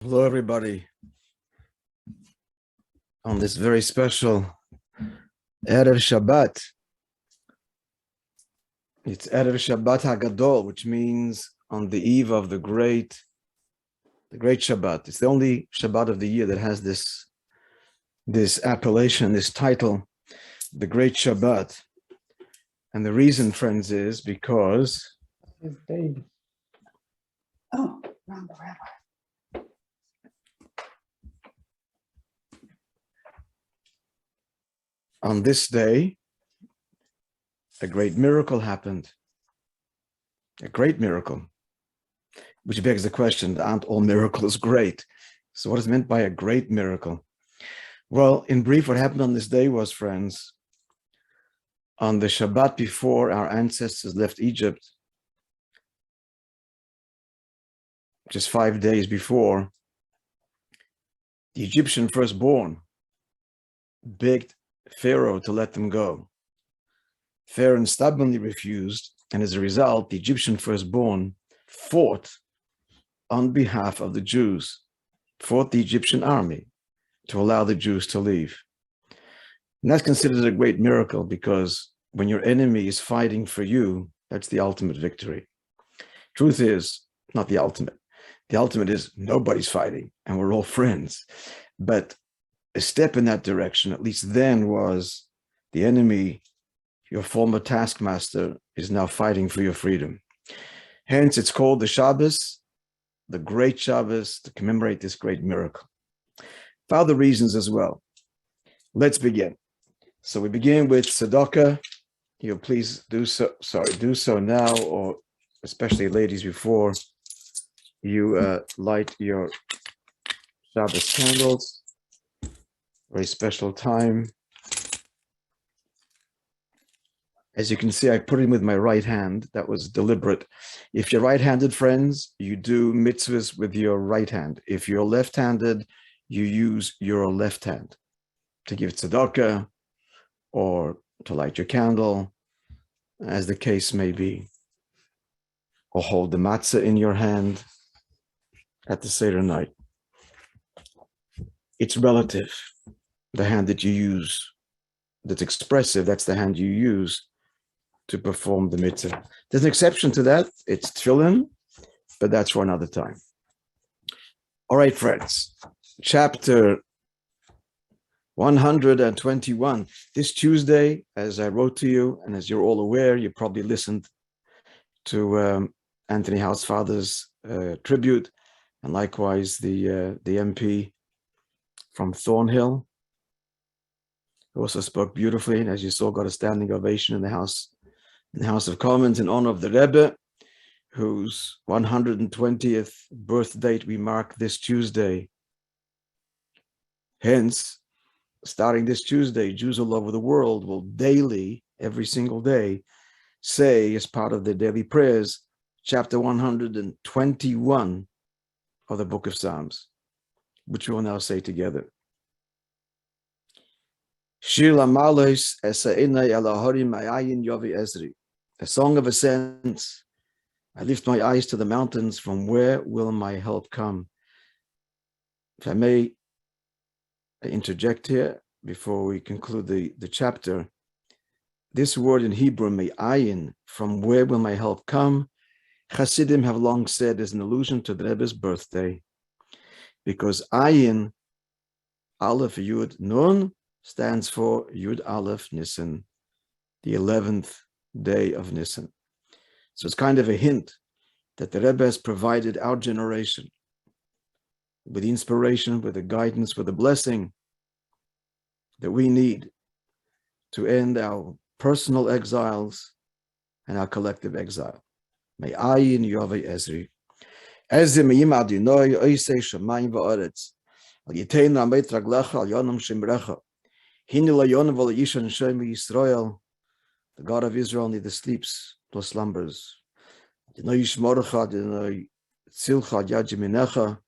Hello, everybody, on this very special Erev Shabbat. It's Erev Shabbat HaGadol, which means on the eve of the great Shabbat. It's the only Shabbat of the year that has this appellation, this title, the Great Shabbat. And the reason, friends, is because His baby. Oh, wrong the rabbi. on this day, a great miracle happened. A great miracle, which begs the question, aren't all miracles great? So what is meant by a great miracle? Well, in brief, what happened on this day was, friends, on the Shabbat before our ancestors left Egypt, just 5 days before, the Egyptian firstborn begged Pharaoh to let them go. Pharaoh stubbornly refused, and as a result, the Egyptian firstborn fought on behalf of the Jews, fought the Egyptian army to allow the Jews to leave. And that's considered a great miracle because when your enemy is fighting for you, that's the ultimate victory. Truth is, not the ultimate. The ultimate is nobody's fighting and we're all friends. But a step in that direction, at least then, was the enemy, your former taskmaster, is now fighting for your freedom. Hence, it's called the Shabbos, the great Shabbos, to commemorate this great miracle. For other reasons as well. Let's begin. So we begin with tzedakah. You'll please do so now, or especially ladies, before you light your Shabbos candles. Very special time. As you can see, I put it with my right hand. That was deliberate. If you're right-handed, friends, you do mitzvahs with your right hand. If you're left-handed, you use your left hand to give tzedakah or to light your candle, as the case may be, or hold the matzah in your hand at the Seder night. It's relative. The hand that you use that's expressive, that's the hand you use to perform the mitzvah. There's an exception to that. It's tefillin, but that's for another time. All right, friends. Chapter 121. This Tuesday, as I wrote to you, and as you're all aware, you probably listened to Anthony Housefather's tribute, and likewise the MP from Thornhill, who also spoke beautifully, and as you saw, got a standing ovation in the House of Commons in honor of the Rebbe, whose 120th birth date we mark this Tuesday. Hence, starting this Tuesday, Jews all over the world will daily, every single day, say as part of their daily prayers, chapter 121 of the Book of Psalms, which we will now say together. Shir Lamalos Esainai Elahorim Ma'ayin Yovi Ezri. A song of ascents. I lift my eyes to the mountains. From where will my help come? If I may interject here before we conclude the chapter, this word in Hebrew, Ma'ayin, from where will my help come? Hasidim have long said is an allusion to the Rebbe's birthday, because Ayin, Aleph Yud Nun, stands for Yud Aleph Nisan, the 11th day of Nisan. So it's kind of a hint that the Rebbe has provided our generation with the inspiration, with the guidance, with the blessing that we need to end our personal exiles and our collective exile. May Ayin Yovei Ezri. Ezri me'im adinoi oisei shamayim va'aretz. Al yitein rameit raglecha al yonam shimrecha. Hini la yonam v'la yishan shem Yisrael. The God of Israel neither sleeps nor slumbers. Adinoi yishmorecha, adinoi tzilcha, ad yad yeminecha.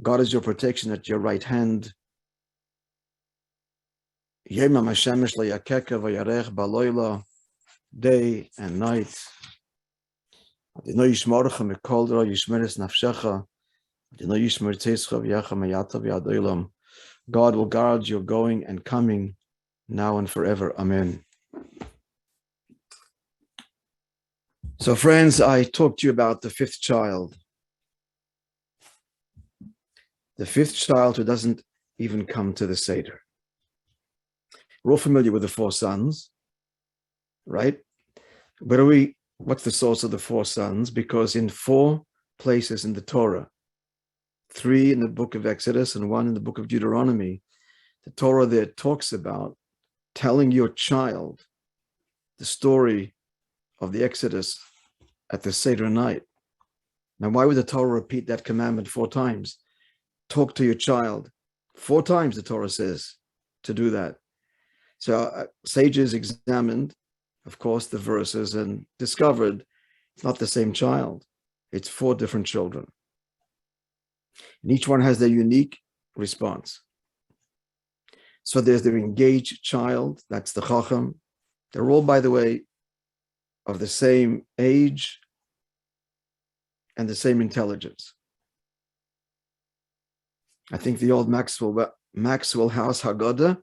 God is your protection at your right hand. Yemam hashemesh layakeka v'yarech baloila. Day and night. Adinoi yishmorecha mikol ra yishmeres nafshecha. God will guard your going and coming now and forever. Amen. So, friends, I talked to you about the fifth child. The fifth child who doesn't even come to the Seder. We're all familiar with the four sons, right? What's the source of the four sons? Because in 4 places in the Torah, 3 in the book of Exodus and 1 in the book of Deuteronomy, the Torah there talks about telling your child the story of the Exodus at the Seder night. Now, why would the Torah repeat that commandment 4 times? Talk to your child. 4 times the Torah says to do that. So sages examined, of course, the verses and discovered it's not the same child. It's 4 different children. And each one has their unique response. So there's the engaged child, that's the Chacham. They're all, by the way, of the same age and the same intelligence. I think the old Maxwell House Haggadah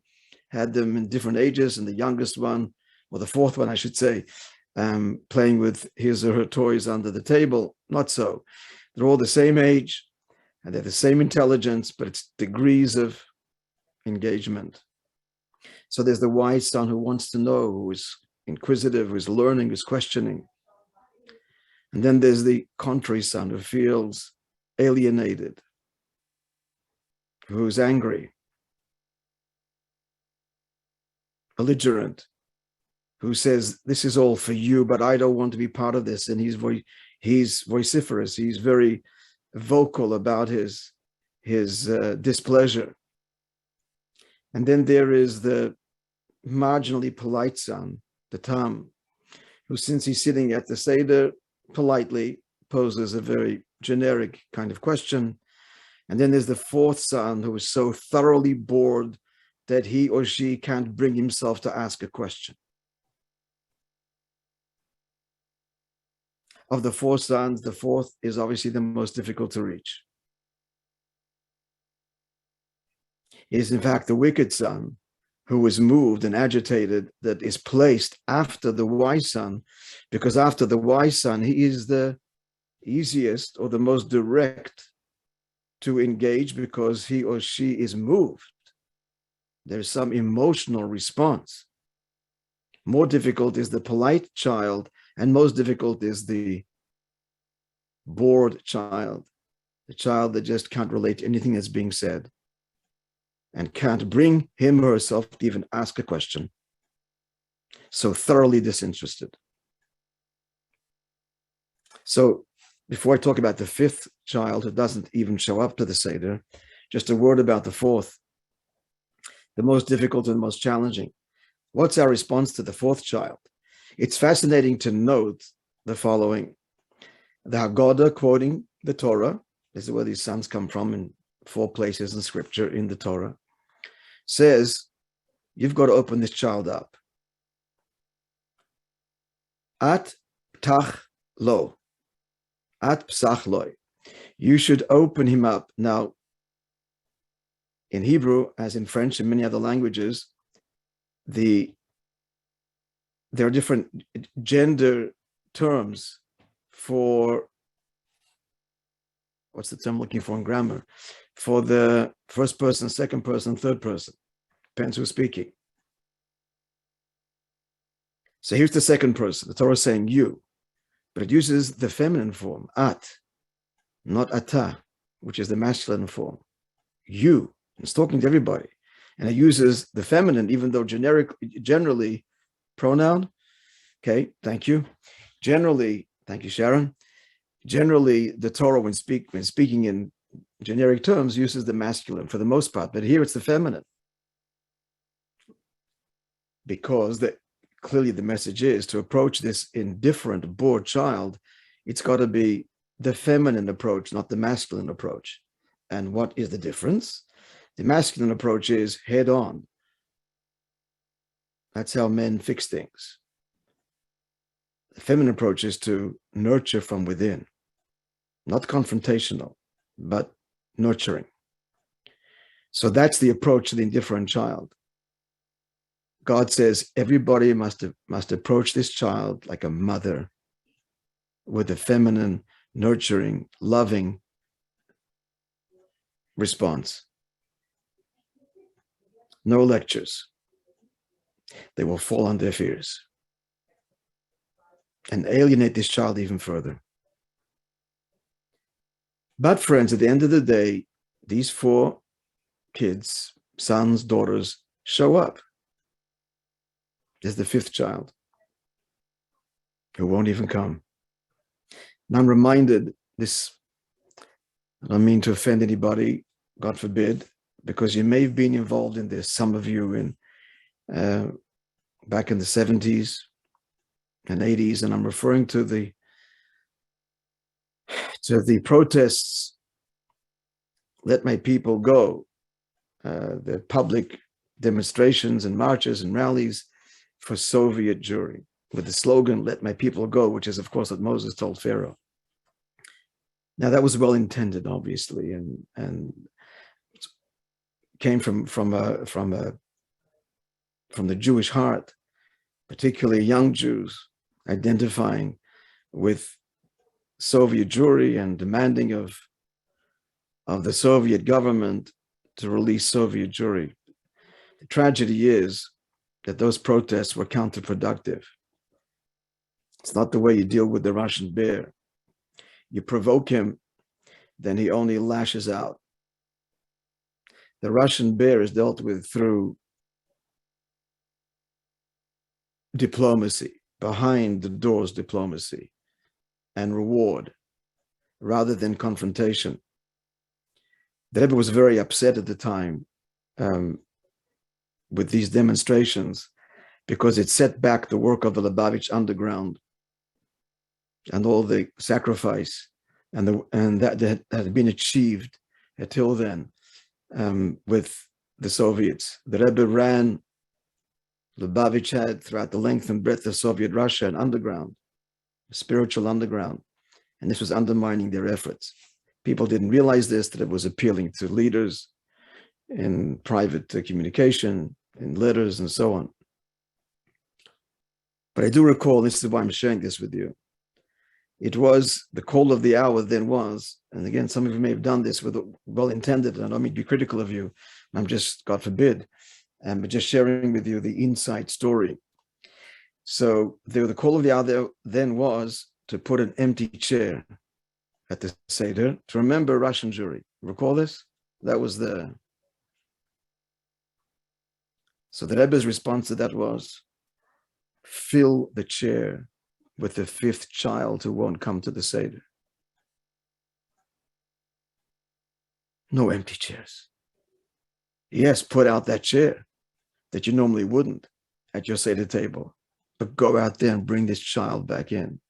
had them in different ages, and the youngest one, or the 4th one, I should say, playing with his or her toys under the table. Not so. They're all the same age, and they're the same intelligence, but it's degrees of engagement. So there's the wise son who wants to know, who is inquisitive, who is learning, who's questioning. And then there's the contrary son who feels alienated, who's angry, belligerent, who says, this is all for you, but I don't want to be part of this. And he's vociferous. He's very vocal about his displeasure. And then there is the marginally polite son, the Tam, who, since he's sitting at the Seder, politely poses a very generic kind of question. And then there's the 4th son, who is so thoroughly bored that he or she can't bring himself to ask a question. Of the 4 sons, the 4th is obviously the most difficult to reach. It is, in fact, the wicked son who is moved and agitated that is placed after the wise son, because after the wise son, he is the easiest or the most direct to engage because he or she is moved. There's some emotional response. More difficult is the polite child, and most difficult is the bored child, the child that just can't relate to anything that's being said and can't bring him or herself to even ask a question. So thoroughly disinterested. So before I talk about the 5th child who doesn't even show up to the Seder, just a word about the 4th, the most difficult and most challenging. What's our response to the 4th child? It's fascinating to note the following. The Haggadah, quoting the Torah, this is where these sons come from in 4 places in scripture in the Torah, says, you've got to open this child up. At ptach lo. At psach loi. You should open him up. Now, in Hebrew, as in French and many other languages, there are different gender terms for, what's the term I'm looking for in grammar? For the first person, second person, third person. Depends who's speaking. So here's the second person. The Torah is saying you, but it uses the feminine form, at, not ata, which is the masculine form. You. It's talking to everybody. And it uses the feminine, even though generally pronoun. Okay, thank you. Generally, thank you, Sharon. Generally, the Torah, when speaking in generic terms, uses the masculine for the most part, but here it's the feminine. Because clearly the message is to approach this indifferent, bored child, it's got to be the feminine approach, not the masculine approach. And what is the difference? The masculine approach is head on. That's how men fix things. The feminine approach is to nurture from within, not confrontational, but nurturing. So that's the approach to the indifferent child. God says everybody must approach this child like a mother with a feminine, nurturing, loving response. No lectures. They will fall on deaf ears and alienate this child even further. But friends, at the end of the day, these 4 kids, sons, daughters, show up. There's the 5th child who won't even come. And I'm reminded this, I don't mean to offend anybody, God forbid, because you may have been involved in this, some of you in back in the 70s and 80s, and I'm referring to the protests, Let My People Go, the public demonstrations and marches and rallies for Soviet Jewry, with the slogan, Let My People Go, which is, of course, what Moses told Pharaoh. Now, that was well intended, obviously, and came from the Jewish heart, particularly young Jews identifying with Soviet Jewry and demanding of the Soviet government to release Soviet Jewry. The tragedy is that those protests were counterproductive. It's not the way you deal with the Russian bear. You provoke him, then he only lashes out. The Russian bear is dealt with through diplomacy, behind the doors diplomacy, and reward, rather than confrontation. The Rebbe was very upset at the time with these demonstrations because it set back the work of the Lubavitch underground and all the sacrifice and that had been achieved until then with the Soviets. The Rebbe ran, Lubavitch had throughout the length and breadth of Soviet Russia an underground, a spiritual underground, and this was undermining their efforts. People didn't realize this, that it was appealing to leaders in private communication, in letters, and so on. But I do recall, this is why I'm sharing this with you, it was the call of the hour then was, and again, some of you may have done this with well-intended, and I don't mean to be critical of you, I'm just, God forbid, but just sharing with you the inside story. So the call of the hour then was to put an empty chair at the Seder to remember Russian Jewry. Recall this? That was so the Rebbe's response to that was, fill the chair with the 5th child who won't come to the Seder. No empty chairs. Yes, put out that chair that you normally wouldn't at your Seder table, but go out there and bring this child back in.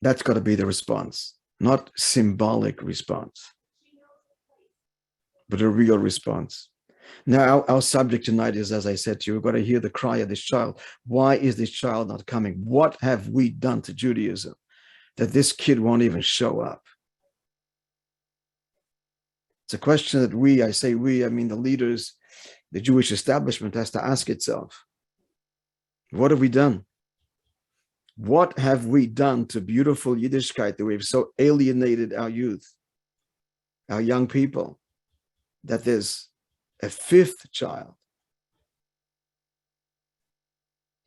That's got to be the response, not symbolic response, but a real response. Now, our subject tonight is, as I said to you, we've got to hear the cry of this child. Why is this child not coming? What have we done to Judaism that this kid won't even show up? It's a question that I say we, I mean the leaders, the Jewish establishment has to ask itself. What have we done? What have we done to beautiful Yiddishkeit that we've so alienated our youth, our young people, that there's a 5th child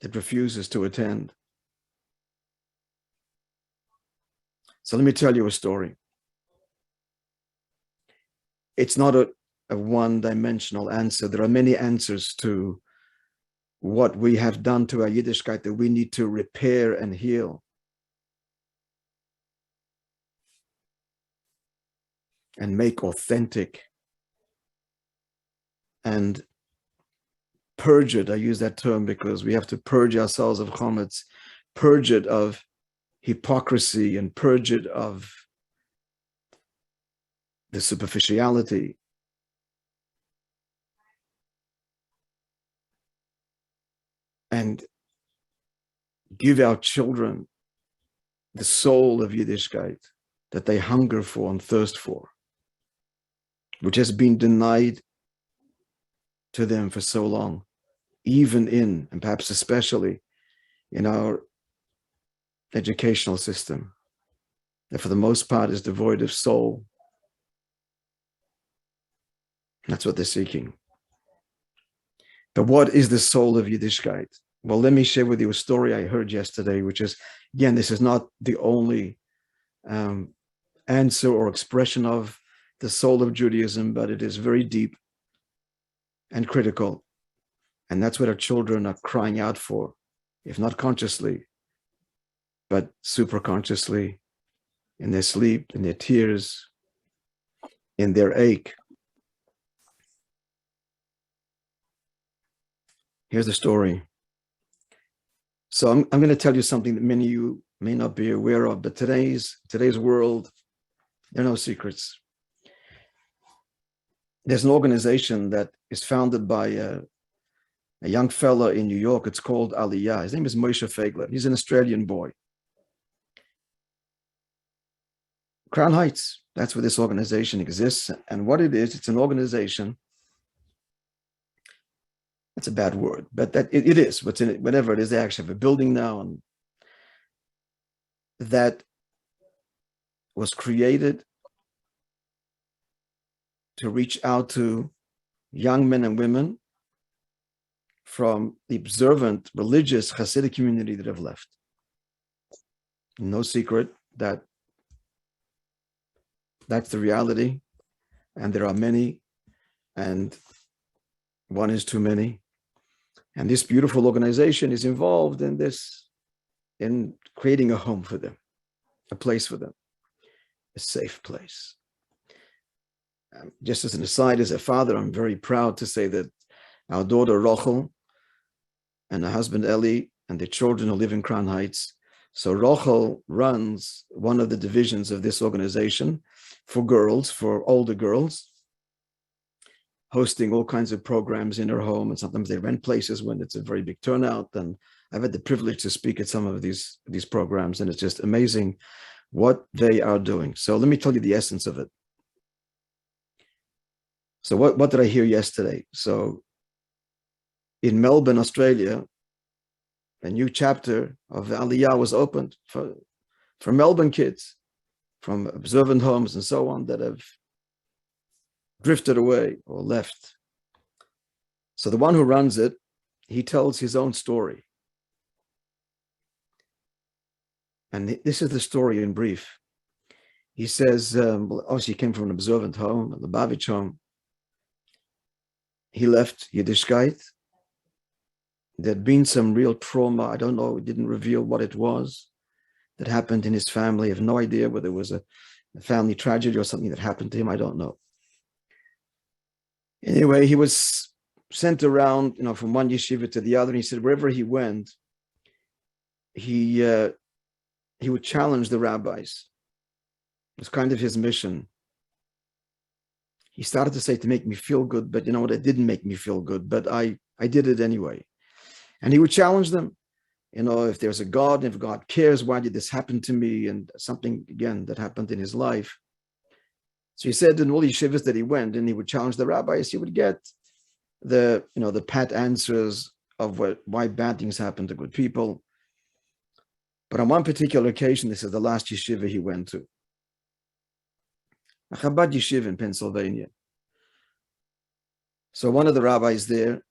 that refuses to attend? So let me tell you a story. It's not a one-dimensional answer. There are many answers to what we have done to our Yiddishkeit that we need to repair and heal. And make authentic. And purge it. I use that term because we have to purge ourselves of chometz, purge it of hypocrisy, and purge it of the superficiality. And give our children the soul of Yiddishkeit that they hunger for and thirst for, which has been denied to them for so long, even in, and perhaps especially in our educational system, that for the most part is devoid of soul. That's what they're seeking. But what is the soul of Yiddishkeit? Well, let me share with you a story I heard yesterday, which is, again, this is not the only answer or expression of the soul of Judaism, but it is very deep and critical. And that's what our children are crying out for, if not consciously, but super consciously, in their sleep, in their tears, in their ache. Here's the story. So I'm going to tell you something that many of you may not be aware of, but today's world, there are no secrets. There's an organization that is founded by a young fella in New York. It's called Aliyah. His name is Moishe Feiglin. He's an Australian boy. Crown Heights, that's where this organization exists. And what it is, it's an organization. That's a bad word, but that it is. What's in it, whatever it is, they actually have a building now, and that was created to reach out to young men and women from the observant, religious Hasidic community that have left. No secret that that's the reality, and there are many, and one is too many. And this beautiful organization is involved in this, in creating a home for them, a place for them, a safe place. Just as an aside, as a father, I'm very proud to say that our daughter Rochel and her husband Eli and their children who live in Crown Heights. So Rochel runs one of the divisions of this organization for girls, for older girls, hosting all kinds of programs in her home. And sometimes they rent places when it's a very big turnout. And I've had the privilege to speak at some of these programs, and it's just amazing what they are doing. So let me tell you the essence of it. So what did I hear yesterday? So in Melbourne, Australia, a new chapter of Aliyah was opened for Melbourne kids from observant homes and so on that have drifted away or left. So the one who runs it, he tells his own story. And this is the story in brief. He says, obviously he came from an observant home, the Lubavitch home. He left Yiddishkeit. There'd been some real trauma. I don't know, it didn't reveal what it was that happened in his family. I have no idea whether it was a family tragedy or something that happened to him. I don't know. Anyway, he was sent around, from one yeshiva to the other. And he said wherever he went, he would challenge the rabbis. It was kind of his mission. He started to say to make me feel good, but you know what? It didn't make me feel good, but I did it anyway. And he would challenge them, if there's a God, if God cares, why did this happen to me? And something, again, that happened in his life. So he said in all the yeshivas that he went, and he would challenge the rabbis, he would get the pat answers of why bad things happen to good people. But on one particular occasion, this is the last yeshiva he went to, a Chabad yeshiva in Pennsylvania. So one of the rabbis there,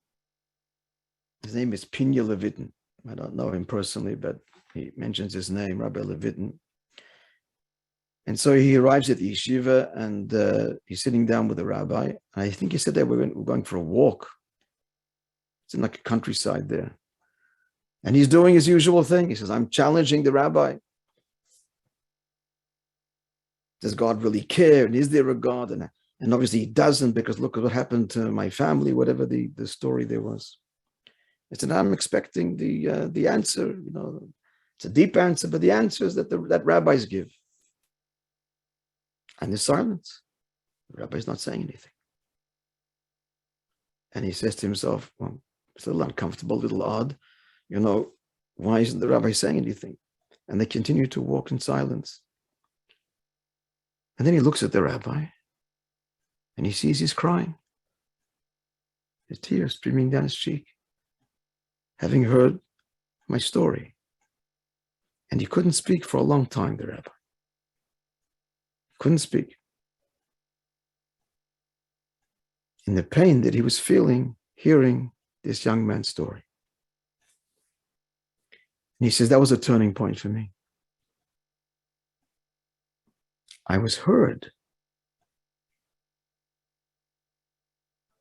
his name is Pinya Levitin. I don't know him personally, but he mentions his name, Rabbi Levitin. And so he arrives at the yeshiva, and he's sitting down with the rabbi. And I think he said that we're going for a walk. It's in like a countryside there. And he's doing his usual thing. He says, I'm challenging the rabbi. Does God really care? And is there a God? And obviously he doesn't, because look at what happened to my family, whatever the story there was. I said, I'm expecting the answer. It's a deep answer, but the answers that rabbis give. And there's silence. The rabbi's not saying anything. And he says to himself, well, it's a little uncomfortable, a little odd. Why isn't the rabbi saying anything? And they continue to walk in silence. And then he looks at the rabbi and he sees he's crying. His tears streaming down his cheek, having heard my story. And he couldn't speak for a long time, the rabbi. Couldn't speak. In the pain that he was feeling, hearing this young man's story. And he says, that was a turning point for me. I was heard.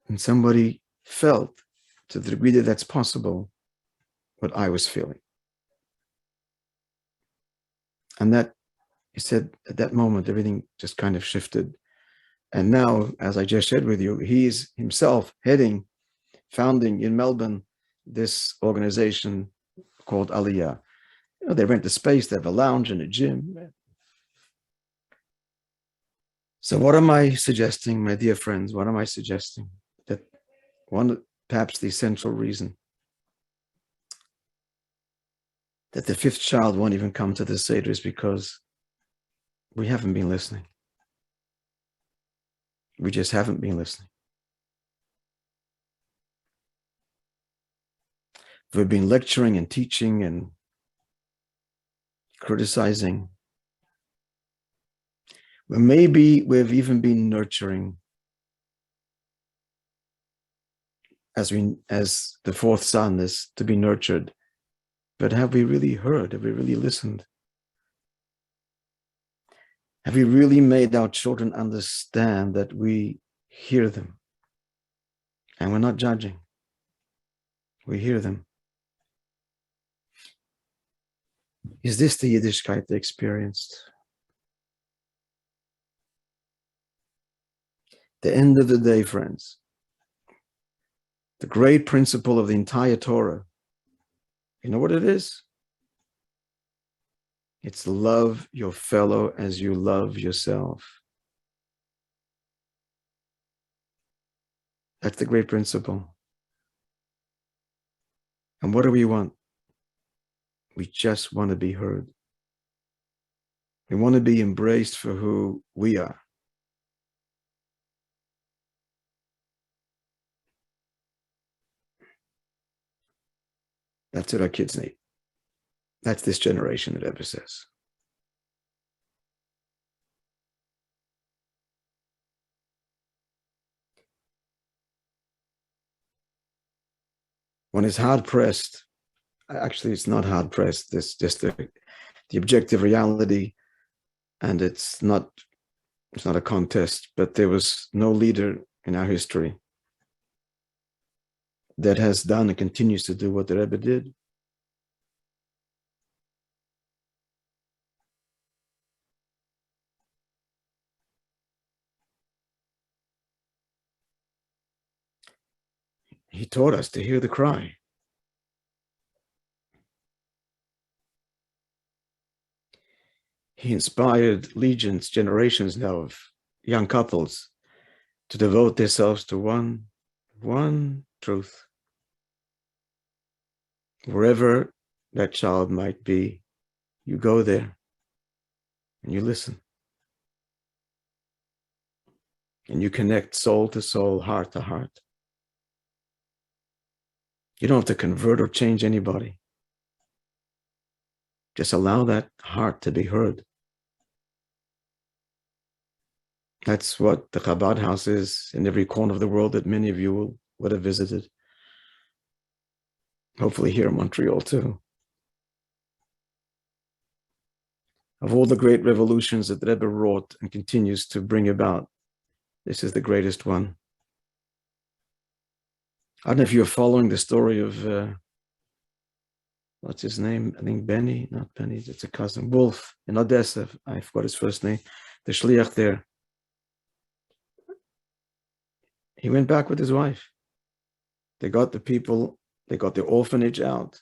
And somebody felt, to the degree that that's possible, what I was feeling. And that, he said, at that moment, everything just kind of shifted. And now, as I just shared with you, he's himself founding in Melbourne, this organization called Aliyah. You know, they rent a space, they have a lounge and a gym. So what am I suggesting, my dear friends? What am I suggesting? That one, perhaps the essential reason that the fifth child won't even come to the Seder is because we haven't been listening. We just haven't been listening. We've been lecturing and teaching and criticizing. Well, maybe we've even been nurturing as the fourth son is to be nurtured. But have we really heard? Have we really listened? Have we really made our children understand that we hear them? And we're not judging. We hear them. Is this the Yiddishkeit they experienced? The end of the day, friends, the great principle of the entire Torah, you know what it is? It's love your fellow as you love yourself. That's the great principle. And what do we want? We just want to be heard. We want to be embraced for who we are. That's what our kids need. That's this generation that ever says. One is hard pressed. Actually, it's not hard pressed. It's just the objective reality, and it's not a contest. But there was no leader in our history that has done and continues to do what the Rebbe did. He taught us to hear the cry. He inspired legions, generations now of young couples to devote themselves to one truth. Wherever that child might be, you go there and you listen. And you connect soul to soul, heart to heart. You don't have to convert or change anybody. Just allow that heart to be heard. That's what the Chabad house is in every corner of the world that many of you would have visited. Hopefully here in Montreal too. Of all the great revolutions that the Rebbe wrought and continues to bring about, this is the greatest one. I don't know if you're following the story of, what's his name? I think Benny, not Benny, it's a cousin, Wolf in Odessa. I forgot his first name. The shliach there. He went back with his wife. They got the orphanage out,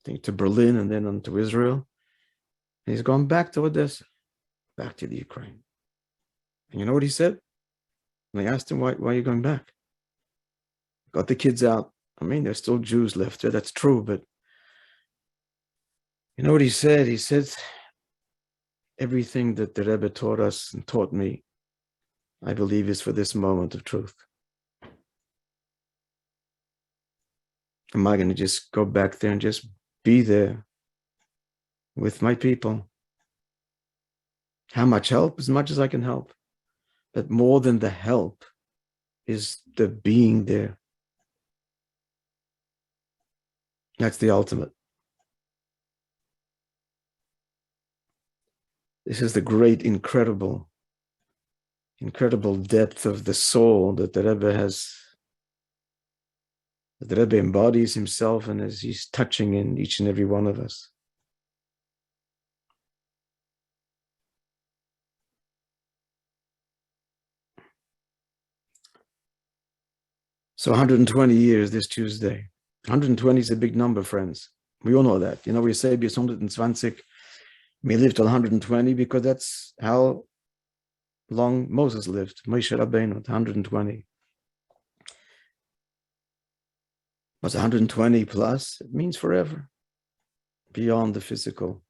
I think to Berlin and then on to Israel. And he's gone back to Odessa, back to the Ukraine. And you know what he said? And they asked him, why are you going back? Got the kids out. I mean, there's still Jews left there, that's true, but You know what he said? He said, everything that the Rebbe taught us and taught me, I believe is for this moment of truth. Am I going to just go back there and just be there with my people? How much help? As much as I can help. But more than the help is the being there. That's the ultimate. This is the great, incredible depth of the soul that the Rebbe has, that the Rebbe embodies himself and as he's touching in each and every one of us. So 120 years this Tuesday. 120 is a big number, friends. We all know that. You know, we say bis 120, we live till 120 because that's how long Moses lived. Moishe Rabbeinu, 120. Was 120 plus? It means forever. Beyond the physical.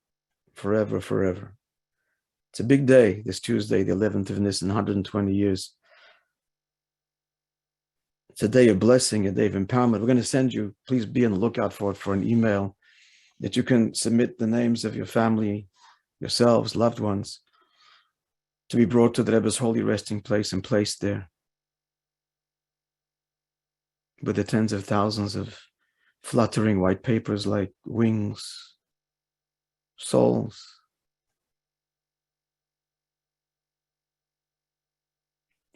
Forever, forever. It's a big day, this Tuesday, the 11th of Nisan, 120 years. It's a day of blessing, a day of empowerment. We're going to send you, please be on the lookout for it, for an email that you can submit the names of your family, yourselves, loved ones, to be brought to the Rebbe's holy resting place and placed there with the tens of thousands of fluttering white papers like wings, souls.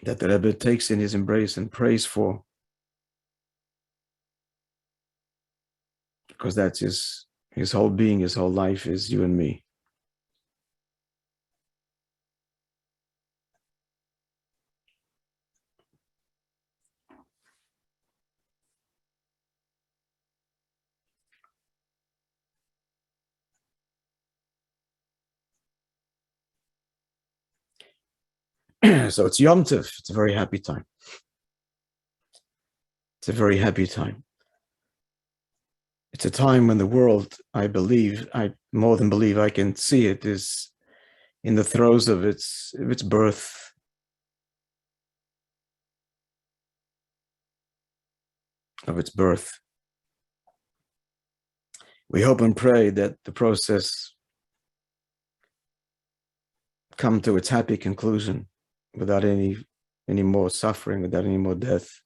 That the Rebbe takes in his embrace and prays for. Because that's his whole being, his whole life is you and me. So it's Yom Tov. It's a very happy time. It's a very happy time. It's a time when the world, I more than believe, I can see it, is in the throes of its birth. Of its birth. We hope and pray that the process come to its happy conclusion without any more suffering, without any more death,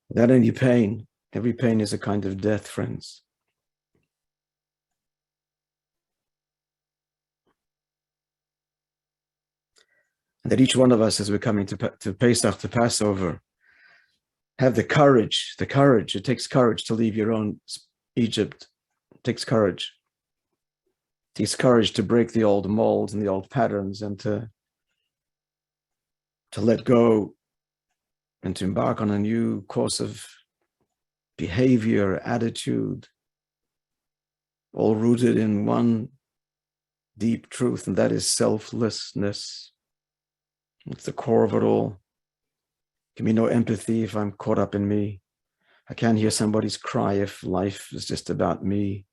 without any pain. Every pain is a kind of death, friends. And that each one of us, as we're coming to Pesach, to Passover, have the courage. It takes courage to leave your own Egypt. It takes courage. It takes courage to break the old molds and the old patterns and to let go and to embark on a new course of behavior, attitude, all rooted in one deep truth, and that is selflessness. It's the core of it all. Give me no empathy if I'm caught up in me. I can't hear somebody's cry if life is just about me.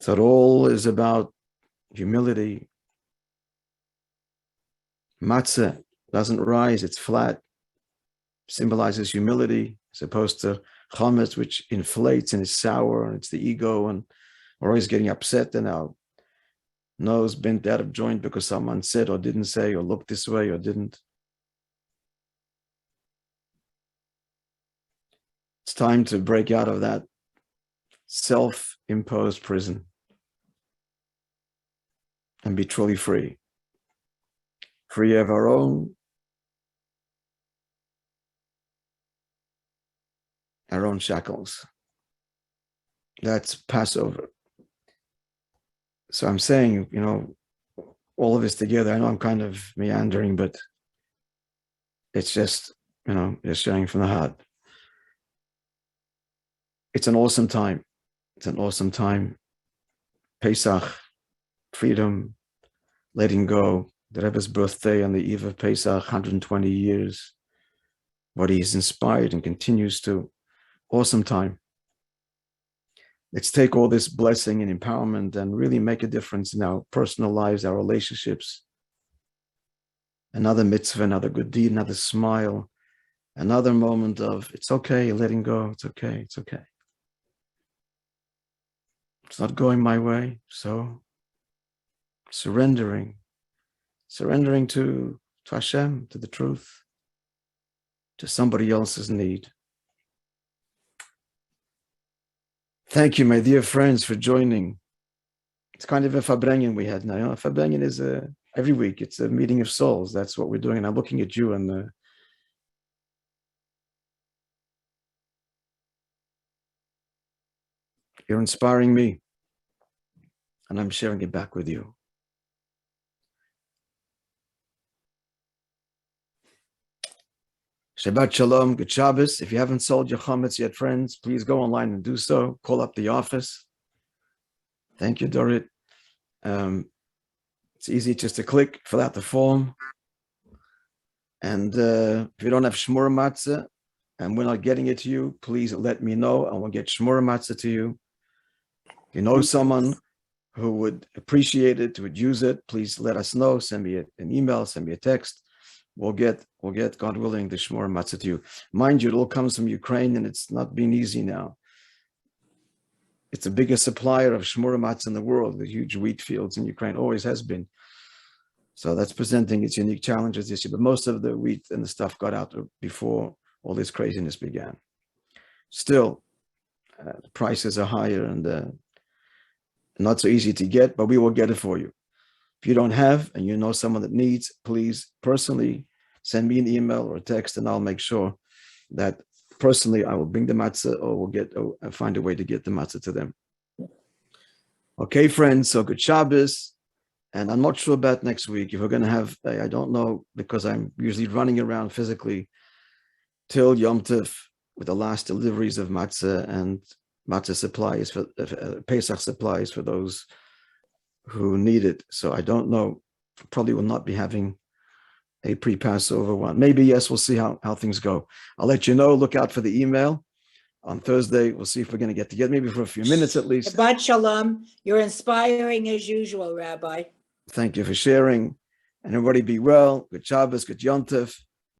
So it all is about humility. Matzah doesn't rise, it's flat. Symbolizes humility as opposed to chametz, which inflates and is sour, and it's the ego, and we're always getting upset and our nose bent out of joint because someone said or didn't say or looked this way or didn't. It's time to break out of that self-imposed prison and be truly free. Free of our own shackles. That's Passover. So I'm saying, all of this together, I know I'm kind of meandering, but it's just, just sharing from the heart. It's an awesome time. It's an awesome time. Pesach, freedom, letting go. The Rebbe's birthday on the eve of Pesach, 120 years. What he's inspired and continues to. Awesome time. let's take all this blessing and empowerment and really make a difference in our personal lives, our relationships. Another mitzvah, another good deed, another smile, another moment of, it's okay, letting go, it's okay, it's okay. It's not going my way, so surrendering to Hashem, to the truth, to somebody else's need. Thank you, my dear friends, for joining. It's kind of a Farbrengen we had now. Farbrengen is every week. It's a meeting of souls. That's what we're doing. And I'm looking at you, and you're inspiring me, and I'm sharing it back with you. Shabbat Shalom, good Shabbos. If you haven't sold your chametz yet, friends, please go online and do so. Call up the office. Thank you, Dorit. It's easy just to click, fill out the form. And if you don't have shmura matzah and we're not getting it to you, please let me know and we'll get shmura matzah to you. If you know someone who would appreciate it, who would use it, please let us know. Send me an email, send me a text. We'll get, God willing, the shmura matzah to you. Mind you, it all comes from Ukraine and it's not been easy now. It's the biggest supplier of shmura matzah in the world, the huge wheat fields in Ukraine, always has been. So that's presenting its unique challenges this year. But most of the wheat and the stuff got out before all this craziness began. Still, the prices are higher and not so easy to get, but we will get it for you. If you don't have and you know someone that needs, please personally send me an email or a text and I'll make sure that personally I will bring the matzah or we'll find a way to get the matzah to them. Okay, friends, so good Shabbos. And I'm not sure about next week. If we're going to have, I don't know, because I'm usually running around physically till Yom Tov with the last deliveries of matzah and matzah supplies, for Pesach supplies for those who need it. So I don't know, probably will not be having a pre-Passover one. Maybe, yes, we'll see how things go. I'll let you know, look out for the email. On Thursday, we'll see if we're going to get together, maybe for a few minutes at least. Shabbat Shalom. You're inspiring as usual, Rabbi. Thank you for sharing. And everybody be well. Good Shabbos, good Yom Tov.